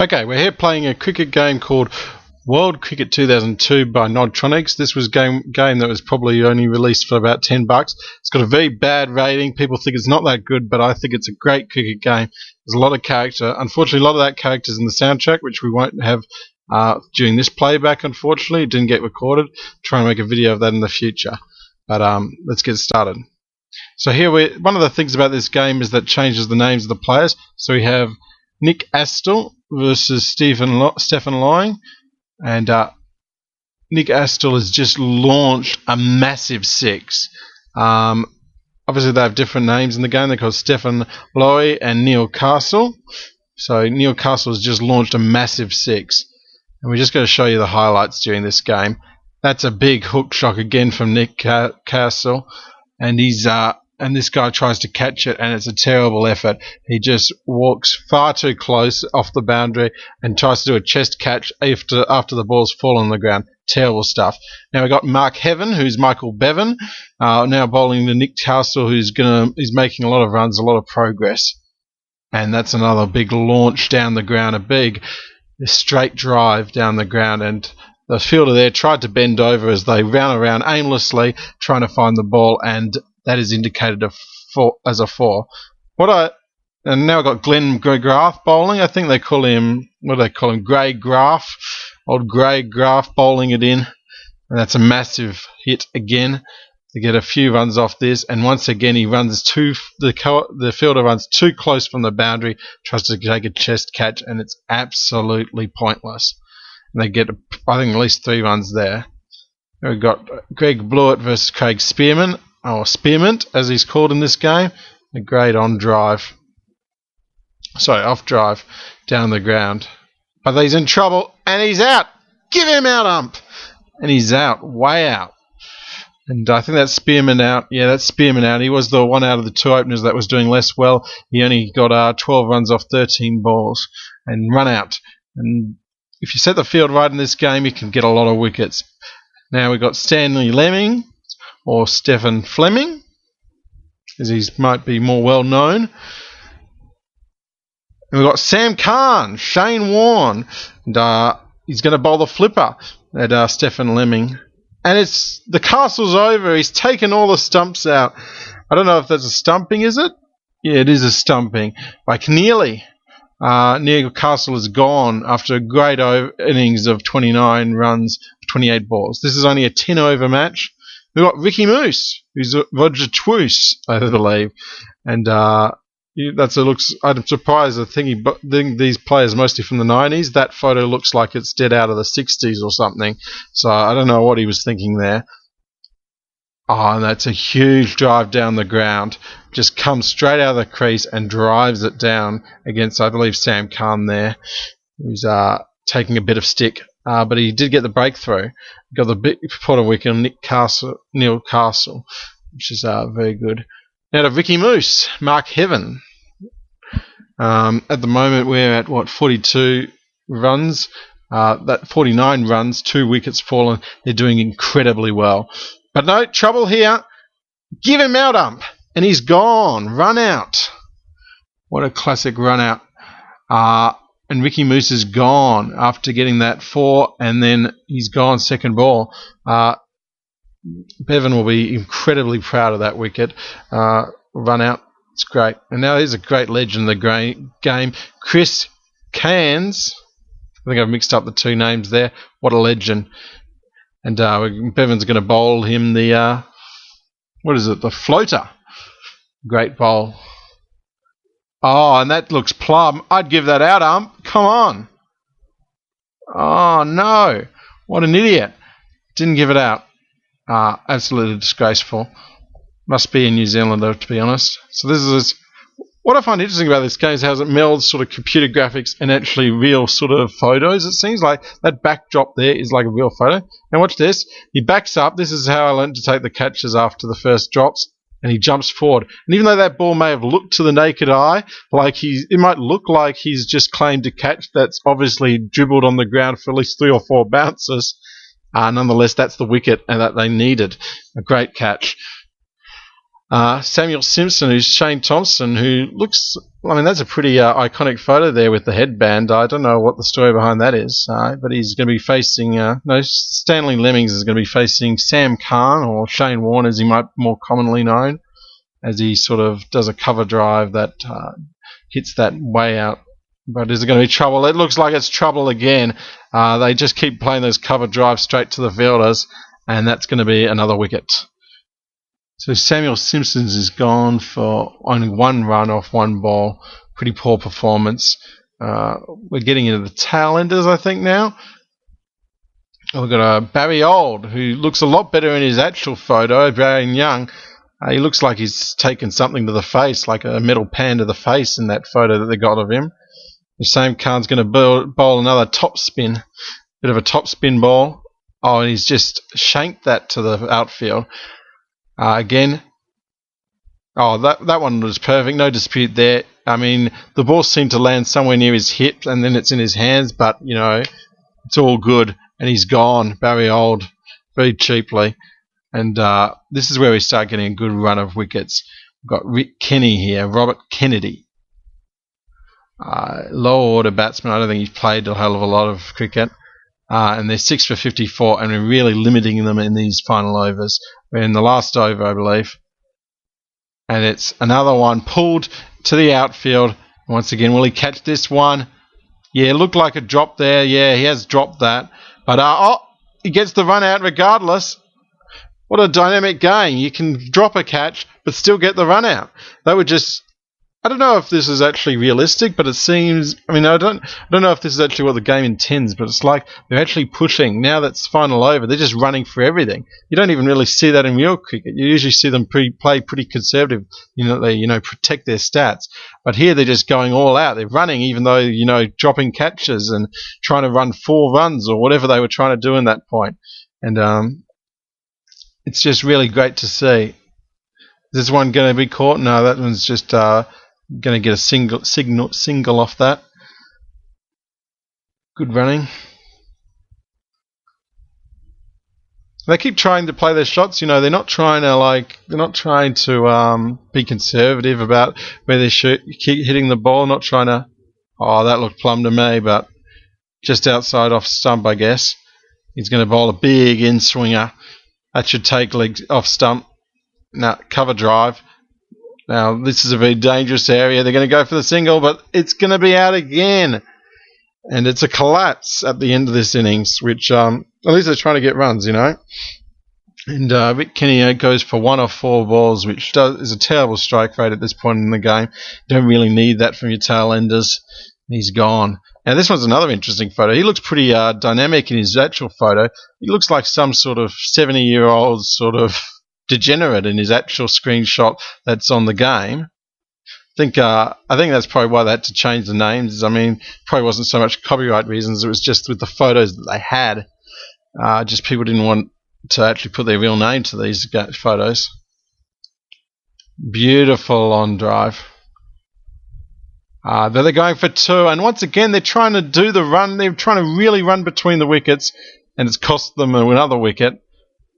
Okay, we're here playing a cricket game called World Cricket 2002 by Nodtronics. This was a game that was probably only released for about $10. It's got a very bad rating. People think it's not that good, but I think it's a great cricket game. There's a lot of character. Unfortunately, a lot of that character is in the soundtrack, which we won't have during this playback, unfortunately. It didn't get recorded. Try and make a video of that in the future. But let's get started. So here, one of the things about this game is that it changes the names of the players. So we have Nick Astle versus Stephen Loying, and Nick Astle has just launched a massive six. Obviously, they have different names in the game. They're called Stephen Loy and Neil Castle. So Neil Castle has just launched a massive six, and we're just going to show you the highlights during this game. That's a big hook shot again from Nick Castle, and this guy tries to catch it, and it's a terrible effort. He just walks far too close off the boundary and tries to do a chest catch after the ball's fallen on the ground. Terrible stuff. Now we've got Mark Heaven, who's Michael Bevan, now bowling to Nick Castle, who's making a lot of runs, a lot of progress. And that's another big launch down the ground, a big straight drive down the ground, and the fielder there tried to bend over as they ran around aimlessly trying to find the ball, and that is indicated as a 4. And now I've got Glenn Graf bowling. I think they call him, Grey Graf. Old Grey Graf bowling it in. And that's a massive hit again to get a few runs off this. And once again, the fielder runs too close from the boundary, tries to take a chest catch, and it's absolutely pointless. And they get, I think, at least 3 runs there. We've got Greg Blewett versus Craig Spearman, or Spearmint, as he's called in this game. A great off drive down the ground. But he's in trouble, and he's out. Give him out, ump. And he's out, way out. And I think that's Spearman out. Yeah, that's Spearman out. He was the one out of the 2 openers that was doing less well. He only got 12 runs off 13 balls and run out. And if you set the field right in this game, you can get a lot of wickets. Now we've got Stanley Lemming, or Stephen Fleming, as he might be more well known. And we've got Sam Khan, Shane Warne, and he's going to bowl the flipper at Stephen Lemming. And the castle's over. He's taken all the stumps out. I don't know if that's a stumping, is it? Yeah, it is a stumping by Keneally. Neil Castle is gone after a great innings of 29 runs, 28 balls. This is only a 10-over match. We've got Ricky Moose, who's Roger Twose, I believe. And I'm surprised. I think these players mostly from the 90s. That photo looks like it's dead out of the 60s or something. So I don't know what he was thinking there. Oh, and that's a huge drive down the ground. Just comes straight out of the crease and drives it down against, I believe, Sam Khan there, who's taking a bit of stick. But he did get the breakthrough. Got the big pot wicket on Neil Castle, which is very good. Now to Ricky Moose, Mark Heaven. At the moment we're at 42 runs. That 49 runs, 2 wickets fallen. They're doing incredibly well. But no trouble here. Give him out, ump, and he's gone. Run out. What a classic run out. And Ricky Moose is gone after getting that 4, and then he's gone second ball. Bevan will be incredibly proud of that wicket. Run out. It's great. And now here's a great legend of the game, Chris Cairns. I think I've mixed up the 2 names there. What a legend. And Bevan's going to bowl him the floater. Great bowl. Oh, and that looks plumb. I'd give that out, ump. Come on. Oh, no. What an idiot. Didn't give it out. Absolutely disgraceful. Must be a New Zealander, to be honest. So this is what I find interesting about this game is how it melds sort of computer graphics and actually real sort of photos. It seems like that backdrop there is like a real photo. Now watch this. He backs up. This is how I learned to take the catches after the first drops. And he jumps forward. And even though that ball may have looked to the naked eye like it might look like he's just claimed a catch that's obviously dribbled on the ground for at least 3 or 4 bounces, nonetheless, that's the wicket and that they needed. A great catch. Samuel Simpson, who's Shane Thompson, who looks, I mean, that's a pretty iconic photo there with the headband. I don't know what the story behind that is, but he's going to be facing, Stanley Lemmings is going to be facing Sam Kahn, or Shane Warne as he might be more commonly known, as he sort of does a cover drive that hits that way out. But is it going to be trouble? It looks like it's trouble again. They just keep playing those cover drives straight to the fielders, and that's going to be another wicket. So Samuel Simpson's is gone for only 1 run off 1 ball. Pretty poor performance. We're getting into the tail enders, I think, now. We've got Barry Old, who looks a lot better in his actual photo, Barry Young. He looks like he's taken something to the face, like a metal pan to the face in that photo that they got of him. The same Khan's going to bowl another top spin. Bit of a top spin ball. Oh, and he's just shanked that to the outfield. Again, that one was perfect, no dispute there. I mean, the ball seemed to land somewhere near his hip, and then it's in his hands, but, it's all good, and he's gone, Barry Old, very cheaply. And this is where we start getting a good run of wickets. We've got Rick Kenny here, Robert Kennedy. Lower order batsman, I don't think he's played a hell of a lot of cricket. And they're 6 for 54, and we're really limiting them in these final overs. We're in the last over, I believe. And it's another one pulled to the outfield. Once again, will he catch this one? Yeah, it looked like a drop there. Yeah, he has dropped that. But, he gets the run out regardless. What a dynamic game. You can drop a catch, but still get the run out. They were just... I don't know if this is actually realistic, but it seems... I mean, I don't know if this is actually what the game intends, but it's like they're actually pushing. Now that's final over, they're just running for everything. You don't even really see that in real cricket. You usually see them play pretty conservative. They protect their stats. But here they're just going all out. They're running even though, dropping catches and trying to run 4 runs or whatever they were trying to do in that point. And it's just really great to see. Is this one going to be caught? No, that one's just... going to get a single off that. Good running. They keep trying to play their shots. They're not trying to be conservative about where they shoot. Keep hitting the ball. Not trying to. Oh, that looked plumb to me, but just outside off stump, I guess. He's going to bowl a big in swinger. That should take legs off stump. Now cover drive. Now, this is a very dangerous area. They're going to go for the single, but it's going to be out again. And it's a collapse at the end of this innings, which at least they're trying to get runs, And Rick Kenny goes for 1 off 4 balls, which is a terrible strike rate at this point in the game. You don't really need that from your tail enders. He's gone. Now, this one's another interesting photo. He looks pretty dynamic in his actual photo. He looks like some sort of 70-year-old sort of degenerate in his actual screenshot that's on the game. I think that's probably why they had to change the names. I mean, probably wasn't so much copyright reasons. It was just with the photos that they had. Just people didn't want to actually put their real name to these photos. Beautiful on drive. But they're going for 2, and once again they're trying to do the run. They're trying to really run between the wickets, and it's cost them another wicket.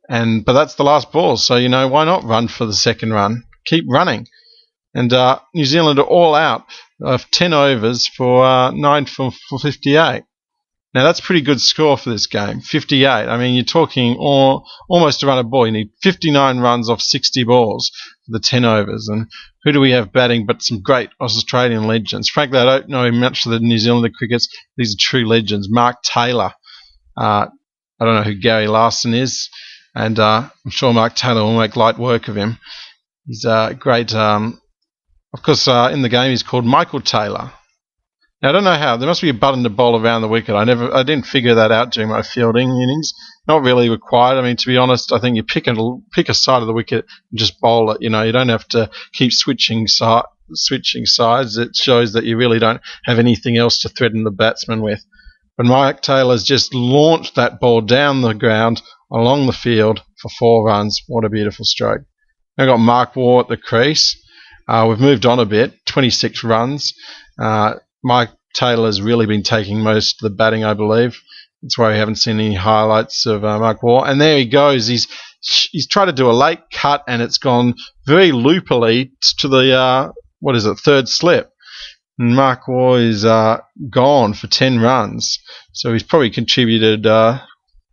But that's the last ball, so why not run for the second run? Keep running. And New Zealand are all out of 10 overs for 9 for 58. Now that's a pretty good score for this game, 58. I mean, you're talking almost a run a ball. You need 59 runs off 60 balls for the 10 overs. And who do we have batting but some great Australian legends? Frankly, I don't know much of the New Zealander crickets. These are true legends. Mark Taylor. I don't know who Gary Larson is. And I'm sure Mark Taylor will make light work of him. He's great. Of course, in the game he's called Michael Taylor. Now I don't know how. There must be a button to bowl around the wicket. I didn't figure that out during my fielding innings. Not really required. I mean, to be honest, I think you pick a side of the wicket and just bowl it. You don't have to keep switching sides. It shows that you really don't have anything else to threaten the batsman with. But Mike Taylor's just launched that ball down the ground along the field for 4 runs. What a beautiful stroke. Now we've got Mark Waugh at the crease. We've moved on a bit, 26 runs. Mike Taylor's really been taking most of the batting, I believe. That's why we haven't seen any highlights of Mark Waugh. And there he goes. He's he's tried to do a late cut and it's gone very loopily to the third slip. And Mark Waugh is gone for 10 runs, so he's probably contributed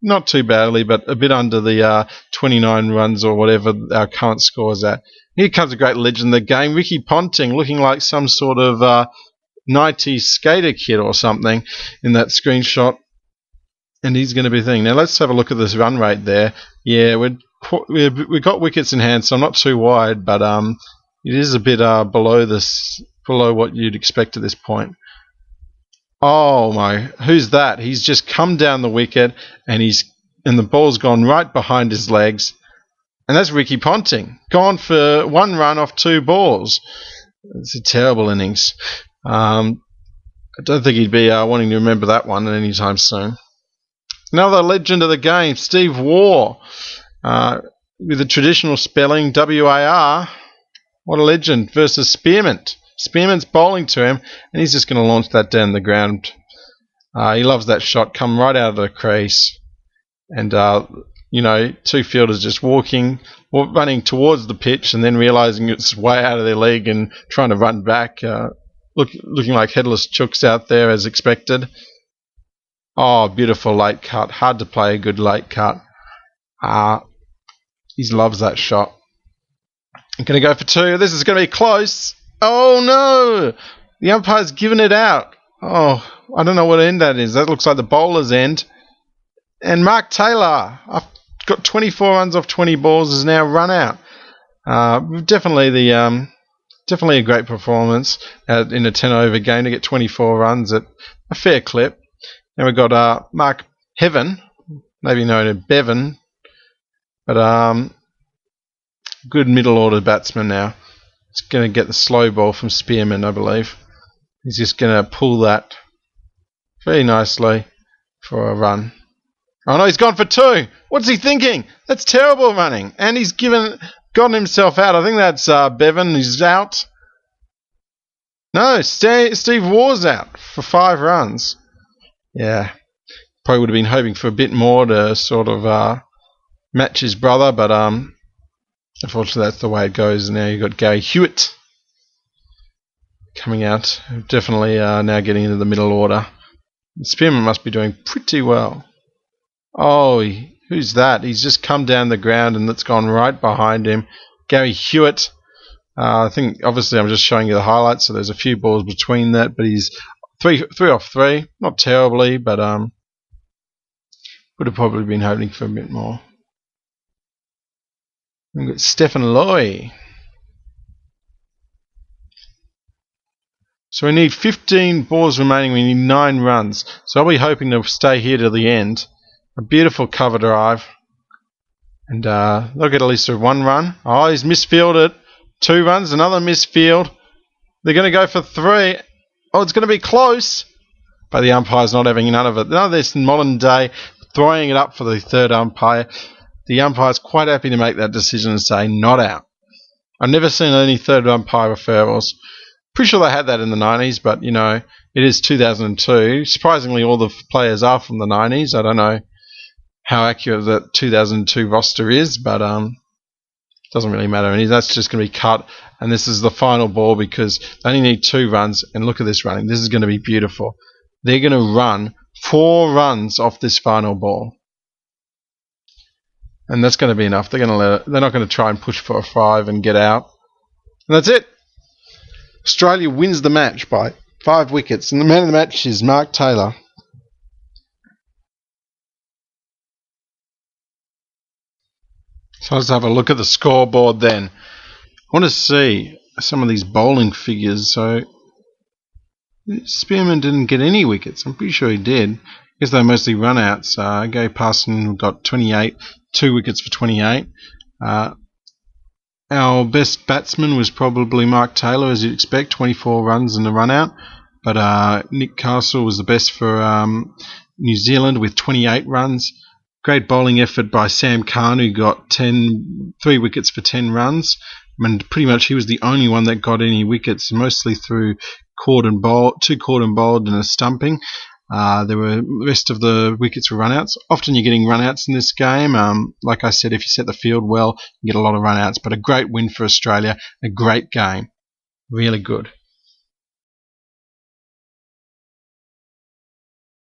not too badly, but a bit under the 29 runs or whatever our current score is at. Here comes a great legend of the game, Ricky Ponting, looking like some sort of 90s skater kid or something in that screenshot. And he's going to be the thing. Now let's have a look at this run rate there. Yeah, we've got wickets in hand, so I'm not too wide, but it is a bit below what you'd expect at this point. Oh my, who's that? He's just come down the wicket and the ball's gone right behind his legs. And that's Ricky Ponting, gone for 1 run off 2 balls. It's a terrible innings. I don't think he'd be wanting to remember that one at any time soon. Another legend of the game, Steve Waugh, with the traditional spelling WAR. What a legend, versus Spearman. Spearman's bowling to him, and he's just going to launch that down the ground. He loves that shot, come right out of the crease. And, 2 fielders just running towards the pitch and then realising it's way out of their league and trying to run back, looking like headless chooks out there as expected. Oh, beautiful late cut. Hard to play a good late cut. He loves that shot. I'm going to go for 2. This is going to be close. Oh, no. The umpire's given it out. Oh, I don't know what end that is. That looks like the bowler's end. And Mark Taylor, I've got 24 runs off 20 balls, is now run out. Definitely a great performance in a 10-over game to get 24 runs at a fair clip. Then we've got Mark Heaven, maybe known as Bevan, but good middle order batsman now. He's going to get the slow ball from Spearman, I believe. He's just going to pull that very nicely for a run. Oh no, he's gone for 2. What's he thinking? That's terrible running. And he's gotten himself out. I think that's Bevan. He's out. No, Steve Waugh's out for 5 runs. Yeah, probably would have been hoping for a bit more to sort of match his brother, but unfortunately that's the way it goes. Now you've got Gary Hewitt coming out, definitely now getting into the middle order. Spearman must be doing pretty well. Oh, who's that? He's just come down the ground and that's gone right behind him. Gary Hewitt. I think obviously I'm just showing you the highlights, so there's a few balls between that, but he's 3 off 3, not terribly, but would have probably been hoping for a bit more. We've got Stephen Loy. So we need 15 balls remaining. We need 9 runs. So I'll be hoping to stay here to the end. A beautiful cover drive. And they'll get at least 1 run. Oh, he's misfielded. 2 runs, another misfield. They're going to go for 3. Oh, it's going to be close. But the umpire's not having none of it. None of this modern day throwing it up for the third umpire. The umpire's quite happy to make that decision and say not out. I've never seen any third umpire referrals. Pretty sure they had that in the 90s, but it is 2002. Surprisingly, all the players are from the 90s. I don't know how accurate the 2002 roster is, but doesn't really matter. And that's just going to be cut. And this is the final ball because they only need 2 runs. And look at this running. This is going to be beautiful. They're going to run 4 runs off this final ball. And that's going to be enough. They're not going to try and push for a 5 and get out. And that's it. Australia wins the match by 5 wickets. And the man of the match is Mark Taylor. So let's have a look at the scoreboard then. I want to see some of these bowling figures. So Spearman didn't get any wickets. I'm pretty sure he did. I guess they mostly run outs. Gary Parson got 28, 2 wickets for 28. Our best batsman was probably Mark Taylor, as you'd expect, 24 runs and a run out. But Nick Castle was the best for New Zealand with 28 runs. Great bowling effort by Sam Khan, who got 3 wickets for 10 runs. And pretty much he was the only one that got any wickets, mostly through 2 caught and bowled and a stumping. There were the rest of the wickets were runouts. Often you're getting runouts in this game. Like I said, if you set the field well, you get a lot of runouts. But a great win for Australia. A great game. Really good.